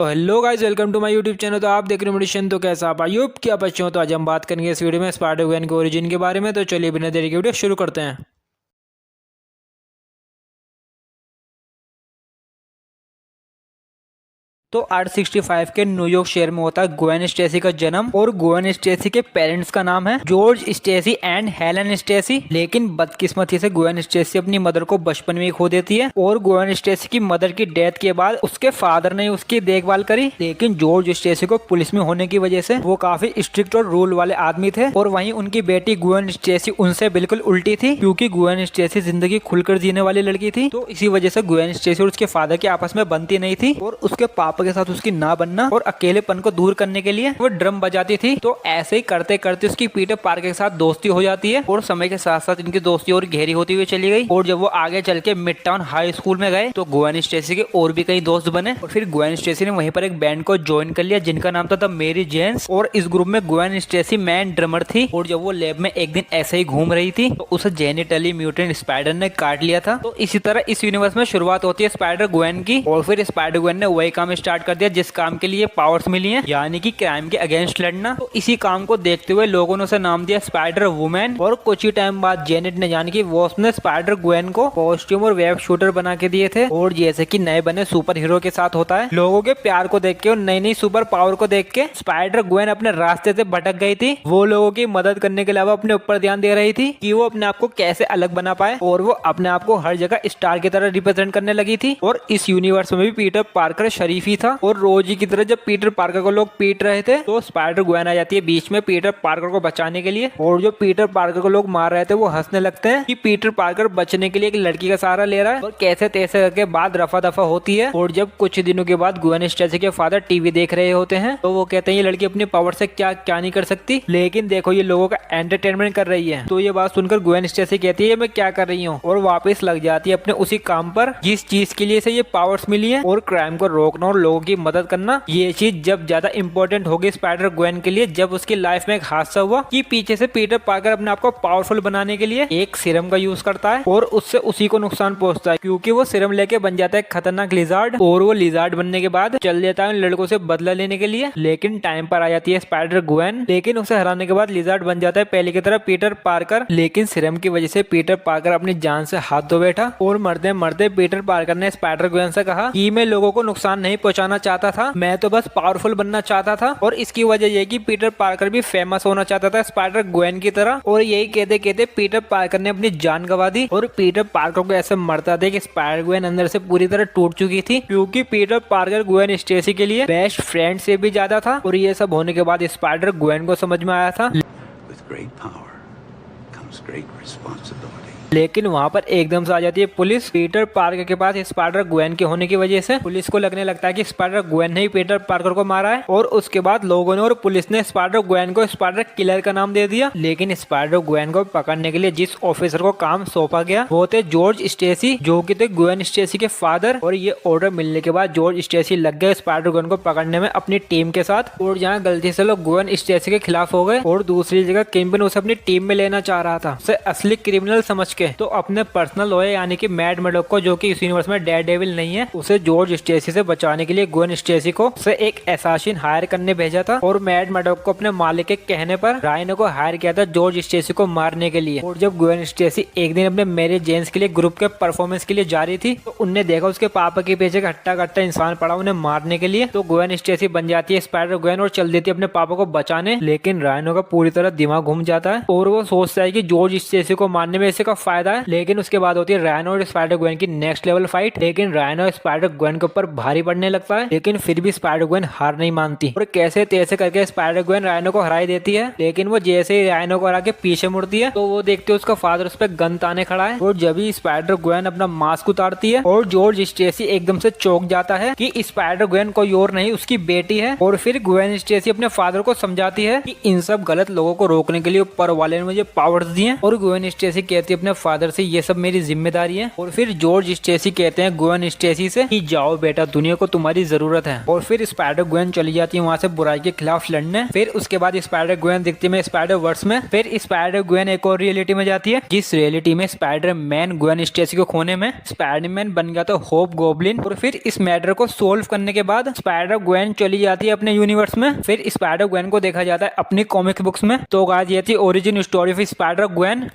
तो hello guys, welcome to my YouTube channel. तो आप देख रहे हो मेडिशन। तो कैसा आप आयुब क्या बच्चे हो। तो आज हम बात करेंगे इस वीडियो में स्पाइडर गwen के ओरिजिन के बारे में। तो चलिए बिना देरी के वीडियो शुरू करते हैं। तो 865 के न्यूयॉर्क शहर में होता है ग्वेन स्टेसी का जन्म। और ग्वेन स्टेसी के पेरेंट्स का नाम है George Stacy and Helen Stacy. लेकिन बदकिस्मती से ग्वेन स्टेसी अपनी मदर को बचपन में ही खो देती है। और ग्वेन स्टेसी की मदर की डेथ के बाद उसके फादर ने उसकी देखभाल करी। लेकिन जॉर्ज स्टेसी को पुलिस में होने की वजह से वो काफी स्ट्रिक्ट और रूल वाले आदमी थे। और वहीं उनकी बेटी ग्वेन स्टेसी उनसे बिल्कुल उल्टी थी, क्योंकि ग्वेन स्टेसी जिंदगी खुलकर जीने वाली लड़की थी। तो इसी वजह से ग्वेन स्टेसी और उसके फादर की आपस में बनती नहीं थी। और उसके पापा के साथ उसकी ना बनना और अकेलेपन को दूर करने के लिए वो ड्रम बजाती थी। तो ऐसे ही करते करते उसकी पीटर पार्कर के साथ दोस्ती हो जाती है। और समय के साथ साथ इनकी दोस्ती और गहरी होती हुई चली गई। और जब वो आगे चल के मिड टाउन हाई स्कूल में गए तो ग्वेन स्टेसी के और भी कई दोस्त बने। और फिर ग्वेन स्टेसी ने वहीं पर एक बैंड को ज्वाइन कर लिया जिनका नाम था द मेरी जेन्स। और इस ग्रुप में ग्वेन स्टेसी मैन ड्रमर थी। और जब वो लैब में एक दिन ऐसे ही घूम रही थी तो उसे जेनिटली म्यूटेंट स्पाइडर ने काट लिया था। तो इसी तरह इस यूनिवर्स में शुरुआत होती है स्पाइडर ग्वेन की। और फिर स्पाइडर ग्वेन ने वही काम स्टार्ट कर दिया जिस काम के लिए पावर्स मिली हैं, यानी कि क्राइम के अगेंस्ट लड़ना। तो इसी काम को देखते हुए लोगों ने उसे नाम दिया स्पाइडर वुमेन। और कुछ ही टाइम बाद जेनेट ने, यानी कि वॉस्प ने स्पाइडर ग्वेन को कॉस्ट्यूम और वेब शूटर बना के दिए थे। और जैसे कि नए बने सुपर हीरो के साथ होता है, लोगों के प्यार को देख के और नई नई सुपर पावर को देख के स्पाइडर ग्वेन अपने रास्ते से भटक गई थी। वो लोगों की मदद करने के अलावा अपने ऊपर ध्यान दे रही थी कि वो अपने आप को कैसे अलग बना पाए। और वो अपने आप को हर जगह स्टार की तरह रिप्रेजेंट करने लगी थी। और इस यूनिवर्स में भी पीटर पार्कर शरीफ ही था। और रोजी की तरह जब पीटर पार्कर को लोग पीट रहे थे तो स्पाइडर ग्वेन आ जाती है बीच में पीटर पार्कर को बचाने के लिए। और जो पीटर पार्कर को लोग मार रहे थे वो हंसने लगते हैं कि पीटर पार्कर बचने के लिए एक लड़की का सहारा ले रहा है। और कैसे तैसे करके बाद रफा दफा होती है। और जब कुछ दिनों के बाद ग्वेन स्टेसी के फादर टीवी देख रहे होते हैं तो वो कहते हैं ये लड़की अपनी पावर से क्या क्या नहीं कर सकती, लेकिन देखो ये लोगों का एंटरटेनमेंट कर रही है। तो ये बात सुनकर ग्वेन स्टेसी कहती है मैं क्या कर रही हूँ, और वापस लग जाती है अपने उसी काम पर जिस चीज के लिए इसे ये पावर्स मिली है। और क्राइम को रोकना और लोगों की मदद करना, ये चीज जब ज्यादा इंपॉर्टेंट होगी स्पाइडर ग्वेन के लिए जब उसकी लाइफ में एक हादसा हुआ कि पीछे से पीटर पार्कर अपने आप को पावरफुल बनाने के लिए एक सीरम का यूज करता है और उससे उसी को नुकसान पहुंचता है, क्योंकि वो सीरम लेके बन जाता है खतरनाक लिजार्ड। और वो लिजार्ड बनने के बाद चल देता है उन लड़कों से बदला लेने के लिए। लेकिन टाइम पर आ जाती है स्पाइडर ग्वेन, लेकिन उसे हराने के बाद लिजार्ड बन जाता है पहले की तरह पीटर पार्कर। लेकिन सीरम की वजह से पीटर पार्कर अपनी जान से हाथ धो बैठा। और मरते मरते पीटर पार्कर ने स्पाइडर ग्वेन से कहा कि मैं लोगों को नुकसान नहीं पहुंचाना चाहता था, मैं तो बस पावरफुल बनना चाहता था। और इसकी वजह यह कि पीटर पार्कर भी फेमस होना चाहता था स्पाइडर ग्वेन की तरह। और यही कहते कहते पीटर पार्कर ने अपनी जान गंवा दी। और पीटर पार्कर को ऐसे मरता देख स्पाइडर ग्वेन अंदर से पूरी तरह टूट चुकी थी, क्योंकि पीटर पार्कर ग्वेन स्टेसी के लिए बेस्ट फ्रेंड से भी ज्यादा था। और ये सब होने के बाद स्पाइडर ग्वेन को समझ में आया था लेकिन वहाँ पर एकदम से आ जाती है पुलिस पीटर पार्कर के पास। स्पाइडर ग्वेन के होने की वजह से पुलिस को लगने लगता है कि स्पाइडर ग्वेन ने ही पीटर पार्कर को मारा है। और उसके बाद लोगों ने और पुलिस ने स्पाइडर ग्वेन को स्पाइडर किलर का नाम दे दिया। लेकिन स्पाइडर ग्वेन को पकड़ने के लिए जिस ऑफिसर को काम सौंपा गया वो थे जॉर्ज स्टेसी, जो कि थे ग्वेन स्टेसी के फादर। और ये ऑर्डर मिलने के बाद जॉर्ज स्टेसी लग गए स्पाइडर ग्वेन को पकड़ने में अपनी टीम के साथ। और जहाँ गलती से लोग ग्वेन स्टेसी के खिलाफ हो गए और दूसरी जगह किंगपिन उसे अपनी टीम में लेना चाह रहा था, उसे असली क्रिमिनल समझ के, तो अपने पर्सनल लॉयर यानी कि मैड मैडॉक को, जो कि इस यूनिवर्स में डेयर डेविल नहीं है, उसे जॉर्ज स्टेसी से बचाने के लिए ग्वेन स्टेसी को उसे एक एसासिन हायर करने भेजा था। और मैड मैडॉक को अपने मालिक के कहने पर राइनो को हायर किया था जॉर्ज स्टेसी को मारने के लिए। और जब ग्वेन स्टेसी एक दिन अपने मेरी जेन्स के लिए ग्रुप के परफॉर्मेंस के लिए जा रही थी तो उनने देखा उसके पापा के पीछे हट्टा कट्टा इंसान पड़ा उन्हें मारने के लिए। तो ग्वेन स्टेसी बन जाती है स्पाइडर ग्वेन और चल देती है अपने पापा को बचाने। लेकिन राइनो का पूरी तरह दिमाग घूम जाता है और वो सोचता है कि जॉर्ज स्टेसी को मारने में इससे का फायदा है। लेकिन उसके बाद होती है राइनो और स्पाइडर ग्वेन की नेक्स्ट लेवल फाइट। लेकिन राइनो स्पाइडर ग्वेन के ऊपर भारी पड़ने लगता है, लेकिन फिर भी स्पाइडर ग्वेन हार नहीं मानती और कैसे तैसे करके स्पाइडर ग्वेन राइनो को हराई देती है। लेकिन वो जैसे ही राइनो को हरा के पीछे मुड़ती है तो वो देखते उसका फादर उस पर गन ताने खड़ा है। और जब ही स्पाइडर ग्वेन अपना मास्क उतारती है और जॉर्ज स्टेसी एकदम से चौंक जाता है कि स्पाइडर ग्वेन कोई और नहीं उसकी बेटी है। और फिर ग्वेन स्टेसी अपने फादर को समझाती है कि इन सब गलत लोगों को रोकने के लिए ऊपर वाले ने मुझे पावर्स दिए। और ग्वेन स्टेसी कहती है अपने फादर से ये सब मेरी जिम्मेदारी है। और फिर जॉर्ज स्टेसी कहते हैं ग्वेन स्टेसी से कि जाओ बेटा, दुनिया को तुम्हारी जरूरत है। और फिर स्पाइडर ग्वेन चली जाती है वहां से बुराई के खिलाफ लड़ने। फिर उसके बाद स्पाइडर ग्वेन दिखती है स्पाइडर वर्स में। फिर स्पाइडर ग्वेन एक और रियलिटी में जाती है, जिस रियलिटी में स्पाइडर मैन ग्वेन स्टेसी को खोने में स्पाइडरमैन बन गया तो होप गॉब्लिन। और फिर इस मैटर को सोल्व करने के बाद स्पाइडर ग्वेन चली जाती है अपने यूनिवर्स में। फिर स्पाइडर ग्वेन को देखा जाता है अपनी कॉमिक बुक्स में। तो गाइस ये थी origin story of spider Gwen.